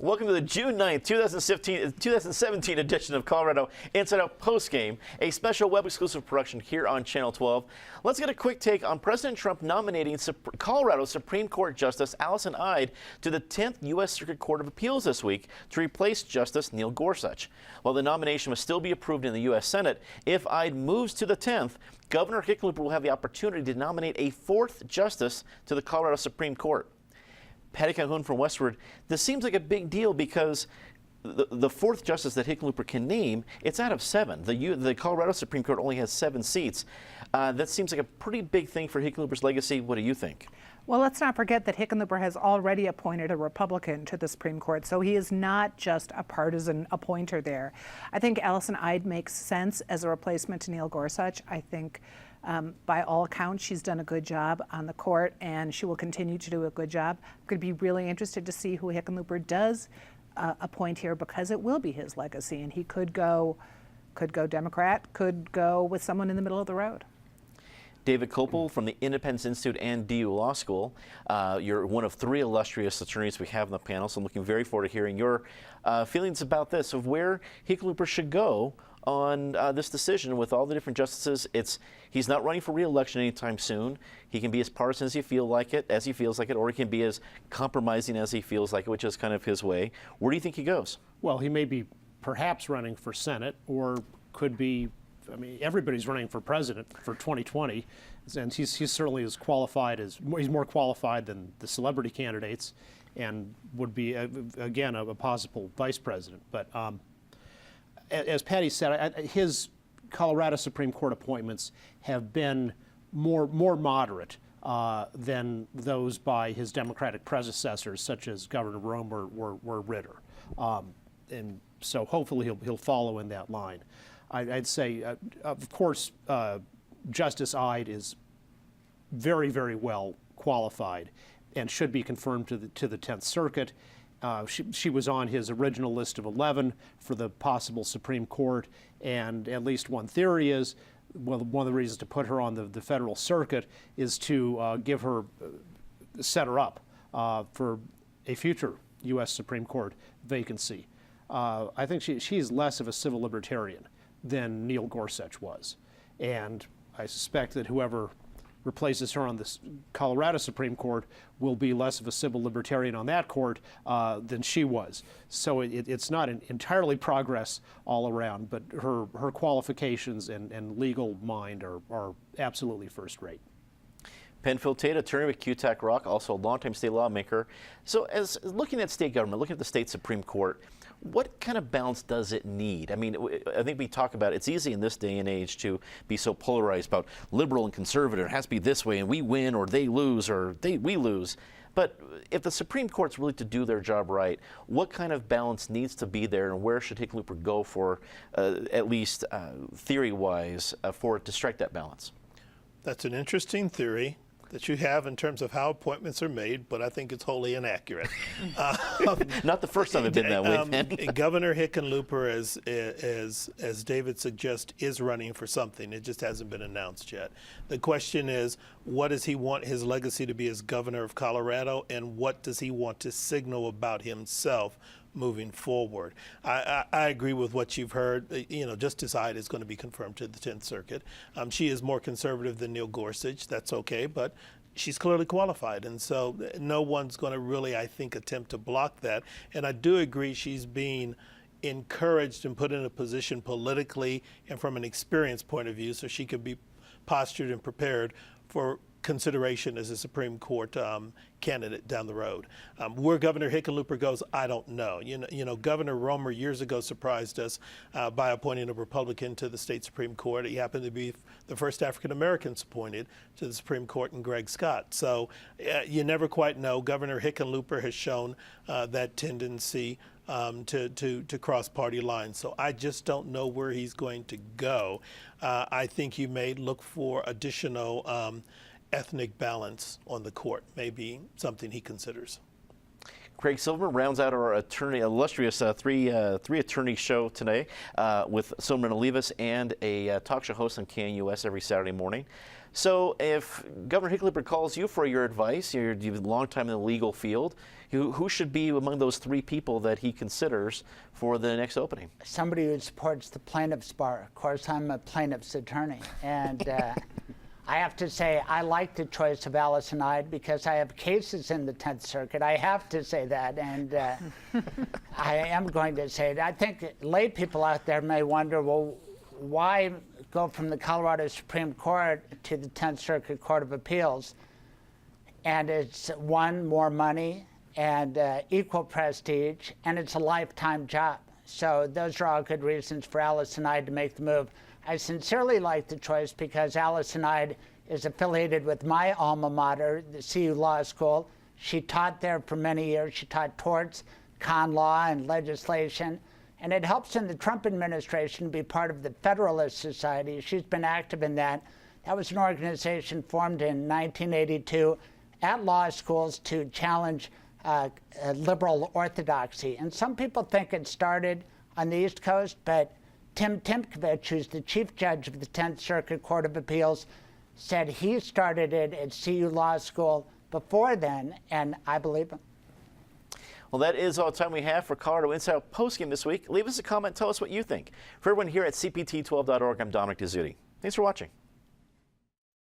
Welcome to the June 9th, 2017 edition of Colorado Inside Out Postgame, a special web-exclusive production here on Channel 12. Let's get a quick take on President Trump nominating Colorado Supreme Court Justice Allison to the 10th U.S. Circuit Court of Appeals this week to replace Justice Neil Gorsuch. While the nomination must still be approved in the U.S. Senate, if Ide moves to the 10th, Governor Hickenlooper will have the opportunity to nominate a fourth justice to the Colorado Supreme Court. Patty Calhoun from Westward, this seems like a big deal because the fourth justice that Hickenlooper can name, it's out of 7. The Colorado Supreme Court only has 7 seats. That seems like a pretty big thing for Hickenlooper's legacy. What do you think? Well, let's not forget that Hickenlooper has already appointed a Republican to the Supreme Court, so he is not just a partisan appointer there. I think Allison Ide makes sense as a replacement to Neil Gorsuch. I think by all accounts, she's done a good job on the court, and she will continue to do a good job. I'm going to be really interested to see who Hickenlooper does appoint here, because it will be his legacy, and he could go Democrat, could go with someone in the middle of the road. David Kopel from the Independence Institute and DU Law School. You're one of 3 illustrious attorneys we have on the panel, so I'm looking very forward to hearing your feelings about this, of where Hickenlooper should go on this decision with all the different justices. He's not running for re-election anytime soon. He can be as partisan as he feels like it, or he can be as compromising as he feels like it, which is kind of his way. Where do you think he goes? Well, he may be perhaps running for Senate, or could be. I mean, everybody's running for president for 2020, and he's certainly as qualified he's more qualified than the celebrity candidates, and would be again a possible vice president. But as Patty said, his Colorado Supreme Court appointments have been more moderate than those by his Democratic predecessors, such as Governor Romer or Ritter, and so hopefully he'll follow in that line. I'd say, of course, Justice Ide is very, very well qualified and should be confirmed to the 10th Circuit. She was on his original list of 11 for the possible Supreme Court, and at least one theory is, well, one of the reasons to put her on the federal circuit is to set her up for a future U.S. Supreme Court vacancy. I think she's less of a civil libertarian than Neil Gorsuch was. And I suspect that whoever replaces her on the Colorado Supreme Court will be less of a civil libertarian on that court than she was. So it's not entirely progress all around, but her qualifications and legal mind are absolutely first rate. Penfield Tate, attorney with QTAC Rock, also a longtime state lawmaker. So as looking at state government, looking at the state Supreme Court, what kind of balance does it need? I mean, I think we talk about it's easy in this day and age to be so polarized about liberal and conservative. It has to be this way, and we win or they lose or we lose. But if the Supreme Court's really to do their job right, what kind of balance needs to be there, and where should Hickenlooper go for, at least theory-wise, for it to strike that balance? That's an interesting theory that you have in terms of how appointments are made, but I think it's wholly inaccurate. Not the first time it's been that way. Governor Hickenlooper, as David suggests, is running for something. It just hasn't been announced yet. The question is, what does he want his legacy to be as governor of Colorado, and what does he want to signal about himself moving forward? I agree with what you've heard. Justice Ide is going to be confirmed to the 10th Circuit. She is more conservative than Neil Gorsuch. That's okay, but she's clearly qualified, and so no one's going to really, I think, attempt to block that. And I do agree she's being encouraged and put in a position politically and from an experience point of view, so she could be postured and prepared for consideration as a Supreme Court candidate down the road. Where Governor Hickenlooper goes, I don't know. Governor Romer years ago surprised us by appointing a Republican to the state Supreme Court. He happened to be the first African Americans appointed to the Supreme Court, in Greg Scott. So you never quite know. Governor Hickenlooper has shown that tendency to cross party lines. So I just don't know where he's going to go. I think he may look for additional ethnic balance on the court, maybe something he considers. Craig Silverman rounds out our illustrious three attorney show today with Silverman Olivas and a talk show host on KNUS every Saturday morning. So if Governor Hickenlooper calls you for your advice, you've a long time in the legal field, who should be among those 3 people that he considers for the next opening? Somebody who supports the plaintiff's bar. Of course, I'm a plaintiff's attorney. And I have to say, I like the choice of Allison Ide because I have cases in the 10th Circuit. I have to say that. And I am going to say it. I think lay people out there may wonder, well, why go from the Colorado Supreme Court to the 10th Circuit Court of Appeals? And it's one, more money, and equal prestige, and it's a lifetime job. So those are all good reasons for Allison Ide to make the move. I sincerely like the choice because Allison Ide is affiliated with my alma mater, the CU Law School. She taught there for many years. She taught torts, con law, and legislation. And it helps in the Trump administration to be part of the Federalist Society. She's been active in that. That was an organization formed in 1982 at law schools to challenge liberal orthodoxy. And some people think it started on the East Coast, but Tim Timkovich, who's the chief judge of the 10th Circuit Court of Appeals, said he started it at CU Law School before then, and I believe him. Well, that is all the time we have for Colorado Insider Postgame this week. Leave us a comment. Tell us what you think. For everyone here at CPT12.org, I'm Dominic Dezzutti. Thanks for watching.